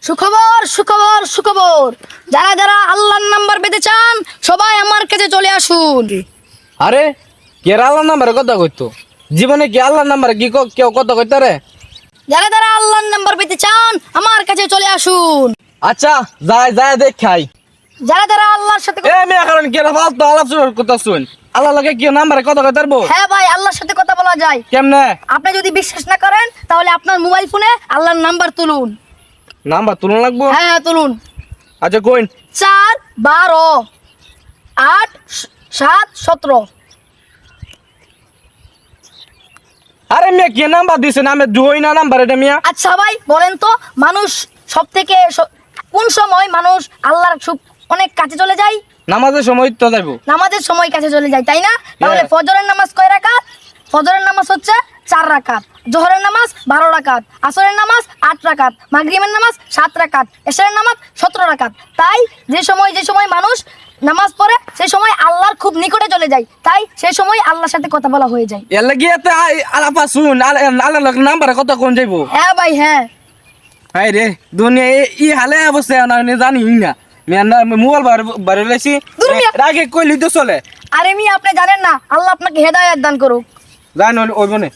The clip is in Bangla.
সুখবর সুখবর সুখবর, যারা যারা আল্লাহর নাম্বার পেতে চান সবাই আমার কাছে চলে আসুন। আরে কে আল্লাহর নাম্বারে কথা কইতো? জীবনে কি আল্লাহর নাম্বারে কি কেউ কথা কইতে রে? যারা যারা আল্লাহর নাম্বার পেতে চান আমার কাছে চলে আসুন। আচ্ছা যাই যাই দেখ খাই। যারা যারা আল্লাহর সাথে এ মেয়ে কারণ কি ফালতু আলাপ কথা শুন। আল্লাহ লাগে কি নাম্বারে কথা কইতে পারবো? হ্যাঁ ভাই, আল্লাহর সাথে কথা বলা যায়। কেমনে? আপনি যদি বিশ্বাস না করেন তাহলে আপনার মোবাইল ফোনে আল্লাহর নাম্বার তুলুন। নাম্বার তুলন লাগবো? হ্যাঁ তুলুন। আচ্ছা কইন। 4 12 8 7 17। আরে মেয়ে কি নাম্বার দিছে? আমি দুই না নাম্বার এটা মিয়া। আচ্ছা ভাই বলেন তো, মানুষ সব থেকে কোন সময় মানুষ আল্লাহর অনেক কাছে চলে যায়? নামাজের সময় তো যাইবো। নামাজের সময় কাছে চলে যায়, তাই না? তাহলে ফজরের নামাজ কয় রাকাত? ফজরের নামাজ হচ্ছে 4 রাকাত, জোহরের নামাজ 12 রাকাত, আসরের নামাজ 8 রাকাত, মাগরিবের নামাজ 7 রাকাত, এশারের নামাজ 17 রাকাত। তাই যে সময় মানুষ নামাজ পড়ে সেই সময় আল্লাহর খুব নিকটে চলে যায়, তাই সেই সময় আল্লাহর সাথে কথা বলা হয়ে যায়। এর লাগি এত আলাপা শুন। আল্লাহ নাম্বারে কত কোন যাইবো? হ্যাঁ ভাই হ্যাঁ। হাই রে দুনিয়া ই হালে অবস্থা না জানি না। মোবাইল বাড়ি লাইছি দূর মিয়া। রাগে কইলি তো চলে। আরে আপনি জানেন না, আল্লাহ আপনাকে হেদায়েত দান করুক। জান ওই বনে